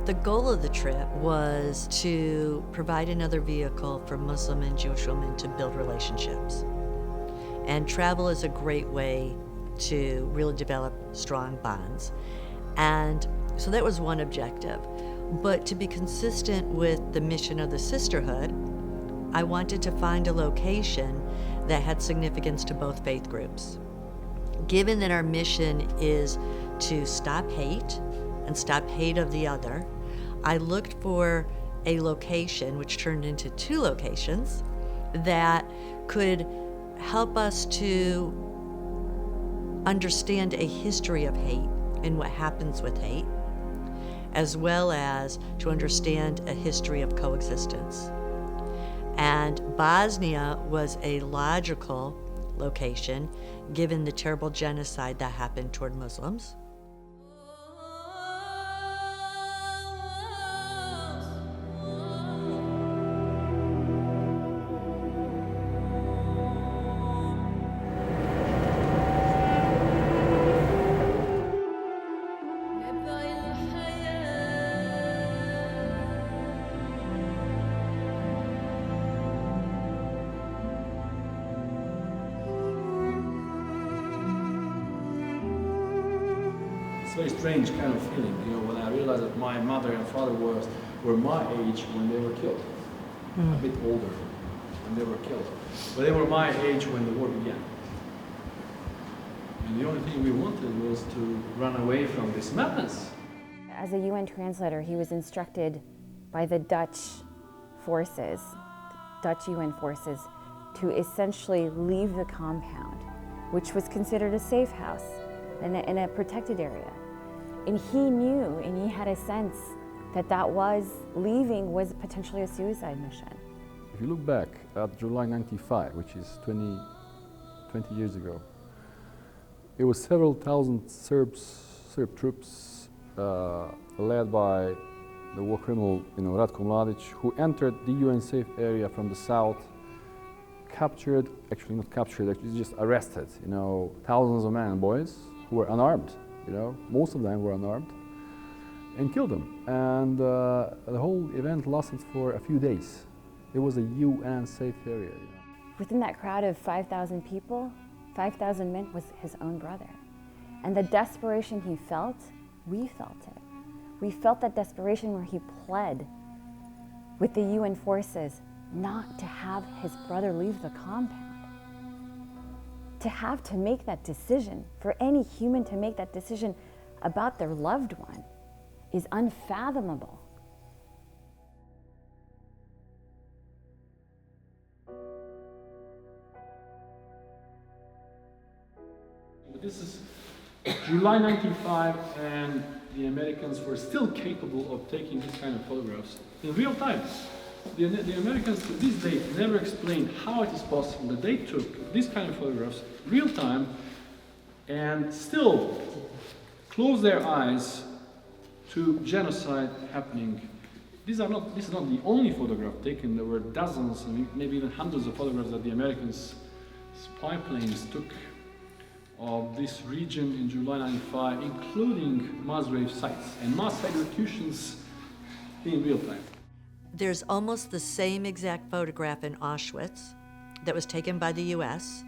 The goal of the trip was to provide another vehicle for Muslim and Jewish women to build relationships. And travel is a great way to really develop strong bonds. And so that was one objective. But to be consistent with the mission of the sisterhood, I wanted to find a location that had significance to both faith groups. Given that our mission is to stop hate and stop hate of the other, I looked for a location, which turned into 2 locations, that could help us to understand a history of hate and what happens with hate, as well as to understand a history of coexistence. And Bosnia was a logical location given the terrible genocide that happened toward Muslims. It's a very strange kind of feeling, you know, when I realized that my mother and father were my age when they were killed. A bit older when they were killed. But they were my age when the war began. And the only thing we wanted was to run away from this madness. As a UN translator, he was instructed by the Dutch forces, Dutch UN forces, to essentially leave the compound, which was considered a safe house in a protected area. And he knew, and he had a sense that leaving was potentially a suicide mission. If you look back at July 95, which is 20 years ago, it was several thousand Serb troops led by the war criminal, Ratko Mladic, who entered the UN safe area from the south, captured, actually not captured, actually just arrested, thousands of men and boys who were unarmed, most of them were unarmed, and killed them. And the whole event lasted for a few days. It was a UN safe area. Within that crowd of 5,000 people, 5,000 men was his own brother. And the desperation he felt, we felt it. We felt that desperation where he pled with the UN forces not to have his brother leave the compound. To have to make that decision, for any human to make that decision about their loved one, is unfathomable. This is July 95, and the Americans were still capable of taking this kind of photographs in real time. The Americans to this date never explained how it is possible that they took this kind of photographs real time and still close their eyes to genocide happening. This is not the only photograph taken. There were dozens and maybe even hundreds of photographs that the Americans' spy planes took of this region in July 95, including mass grave sites and mass executions in real time. There's almost the same exact photograph in Auschwitz that was taken by the US,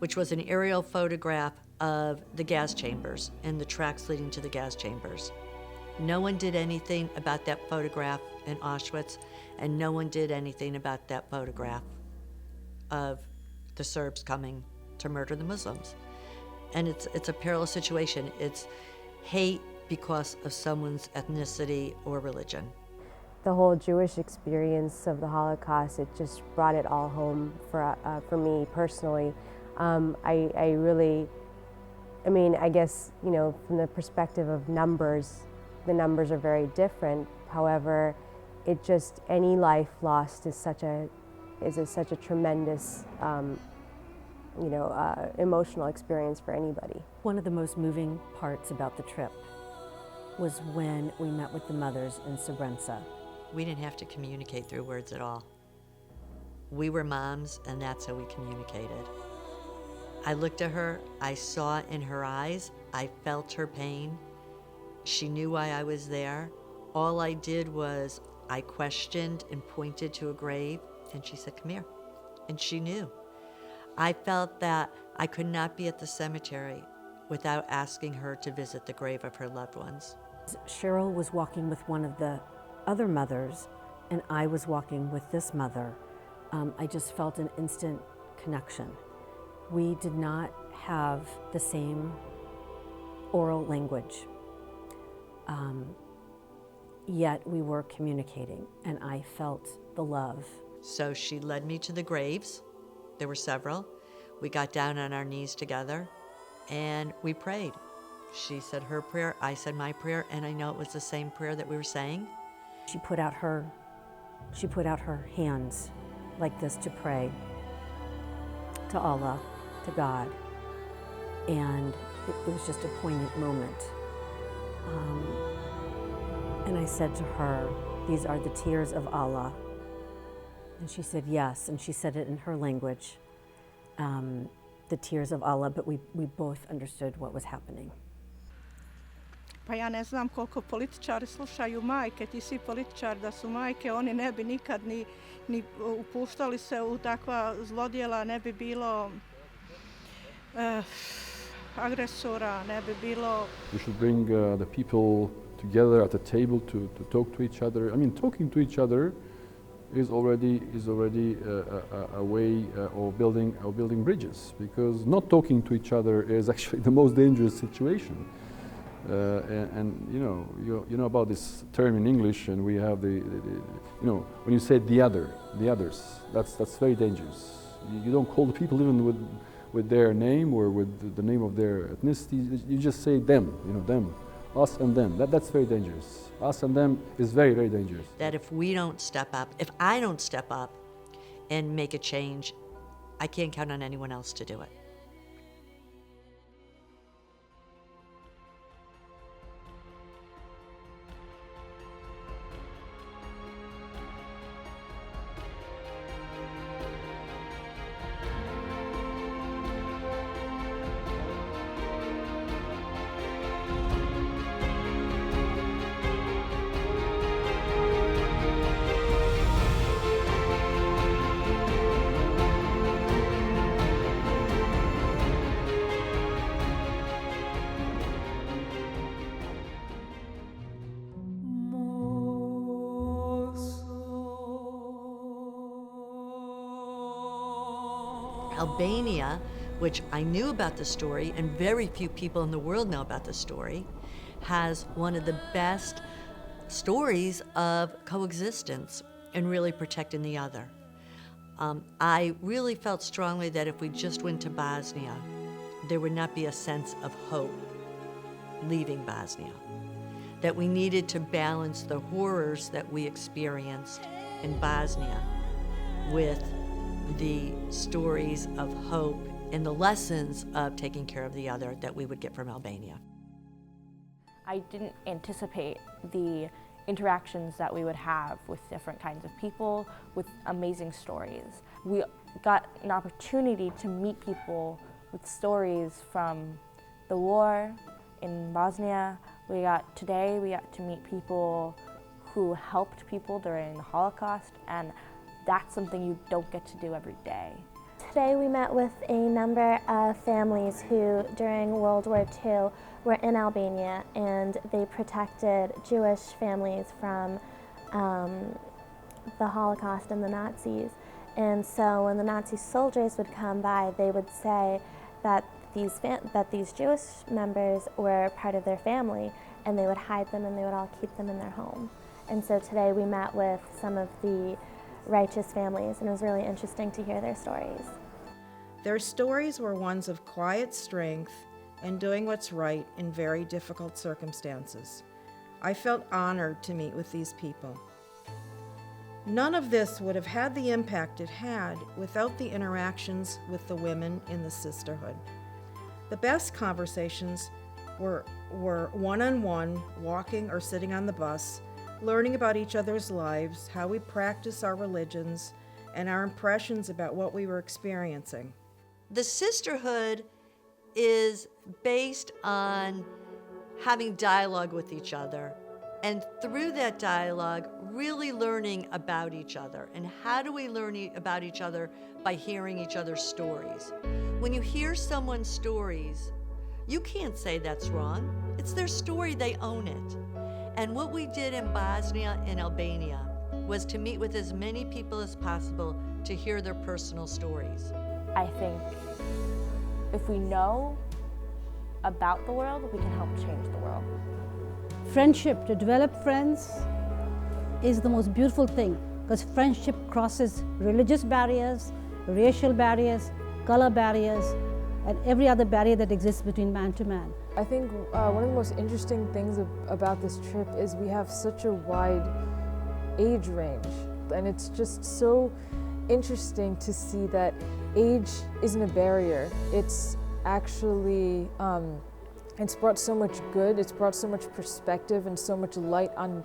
which was an aerial photograph of the gas chambers and the tracks leading to the gas chambers. No one did anything about that photograph in Auschwitz, and no one did anything about that photograph of the Serbs coming to murder the Muslims. And it's a perilous situation. It's hate because of someone's ethnicity or religion. The whole Jewish experience of the Holocaust, it just brought it all home for me personally. I guess, from the perspective of numbers, the numbers are very different. However, any life lost is such a tremendous, emotional experience for anybody. One of the most moving parts about the trip was when we met with the mothers in Srebrenica. We didn't have to communicate through words at all. We were moms, and that's how we communicated. I looked at her, I saw in her eyes, I felt her pain. She knew why I was there, all I did was I questioned and pointed to a grave, and she said, "Come here." And she knew. I felt that I could not be at the cemetery without asking her to visit the grave of her loved ones. Cheryl was walking with one of the other mothers, and I was walking with this mother. I just felt an instant connection. We did not have the same oral language, yet we were communicating, and I felt the love. So she led me to the graves. There were several. We got down on our knees together and we prayed. She said her prayer, I said my prayer, and I know it was the same prayer that we were saying. She put out her hands like this to pray to Allah, to God, and it was just a poignant moment. And I said to her, "These are the tears of Allah." And she said yes, and she said it in her language, the tears of Allah, but we both understood what was happening. Pa ja ne znam koliko političari slušaju majke, ti svi političari da su majke, oni ne bi nikad ni upuštali se u takva zlodjela, ne bi bilo agresora, ne bi bilo... We should bring the people together at the table to talk to each other. I mean, talking to each other is already a way of building bridges, because not talking to each other is actually the most dangerous situation. And you know about this term in English, and we have when you say the others, that's very dangerous. You don't call the people even with their name or with the name of their ethnicity. You just say them, them, us and them. That's very dangerous. Us and them is very, very dangerous. That if we don't step up, if I don't step up and make a change, I can't count on anyone else to do it. Albania, which I knew about the story, and very few people in the world know about the story, has one of the best stories of coexistence and really protecting the other. I really felt strongly that if we just went to Bosnia, there would not be a sense of hope leaving Bosnia. That we needed to balance the horrors that we experienced in Bosnia with the stories of hope and the lessons of taking care of the other that we would get from Albania. I didn't anticipate the interactions that we would have with different kinds of people, with amazing stories. We got an opportunity to meet people with stories from the war in Bosnia. Today we got to meet people who helped people during the Holocaust, and that's something you don't get to do every day. Today we met with a number of families who, during World War II, were in Albania, and they protected Jewish families from the Holocaust and the Nazis. And so when the Nazi soldiers would come by, they would say that these Jewish members were part of their family, and they would hide them and they would all keep them in their home. And so today we met with some of the righteous families, and it was really interesting to hear their stories. Their stories were ones of quiet strength and doing what's right in very difficult circumstances. I felt honored to meet with these people. None of this would have had the impact it had without the interactions with the women in the sisterhood. The best conversations were one-on-one, walking or sitting on the bus, learning about each other's lives, how we practice our religions, and our impressions about what we were experiencing. The sisterhood is based on having dialogue with each other And through that dialogue, really learning about each other. And how do we learn about each other? By hearing each other's stories. When you hear someone's stories, you can't say that's wrong. It's their story, they own it. And what we did in Bosnia and Albania was to meet with as many people as possible to hear their personal stories. I think if we know about the world, we can help change the world. Friendship, to develop friends is the most beautiful thing, because friendship crosses religious barriers, racial barriers, color barriers, and every other barrier that exists between man to man. I think one of the most interesting things about this trip is we have such a wide age range, and it's just so interesting to see that age isn't a barrier. It's actually it's brought so much good, it's brought so much perspective and so much light on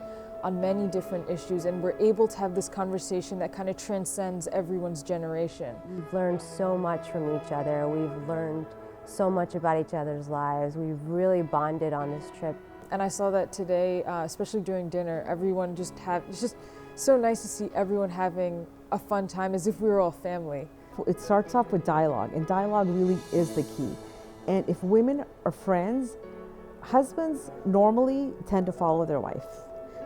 many different issues, and we're able to have this conversation that kind of transcends everyone's generation. We've learned so much from each other. We've learned so much about each other's lives. We've really bonded on this trip. And I saw that today, especially during dinner, everyone it's just so nice to see everyone having a fun time as if we were all family. It starts off with dialogue, and dialogue really is the key. And if women are friends, husbands normally tend to follow their wife.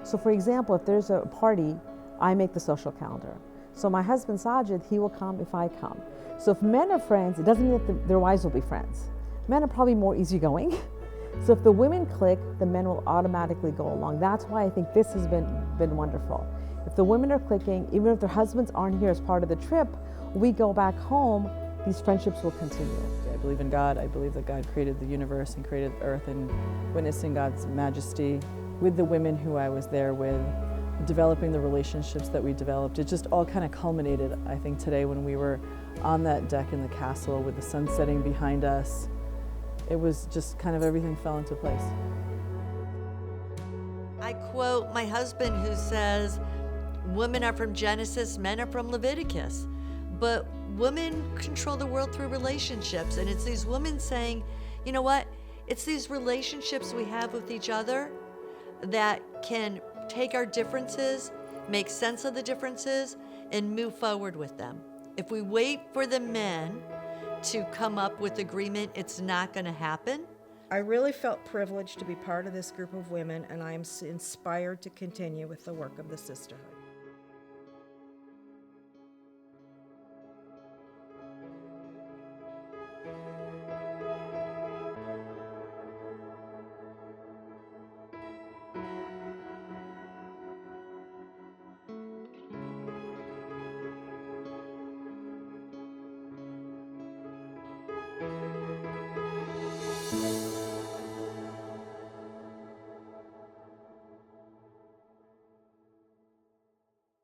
So for example, if there's a party, I make the social calendar. So my husband Sajid, he will come if I come. So if men are friends, it doesn't mean that their wives will be friends. Men are probably more easygoing. So if the women click, the men will automatically go along. That's why I think this has been wonderful. If the women are clicking, even if their husbands aren't here as part of the trip, we go back home, these friendships will continue. I believe in God. I believe that God created the universe and created the earth, and witnessing God's majesty with the women who I was there with, developing the relationships that we developed. It just all kind of culminated, I think, today when we were on that deck in the castle with the sun setting behind us. It was just kind of everything fell into place. I quote my husband who says, women are from Genesis, men are from Leviticus. But women control the world through relationships. And it's these women saying, you know what? It's these relationships we have with each other that can take our differences, make sense of the differences, and move forward with them. If we wait for the men to come up with agreement, it's not going to happen. I really felt privileged to be part of this group of women, and I am inspired to continue with the work of the sisterhood.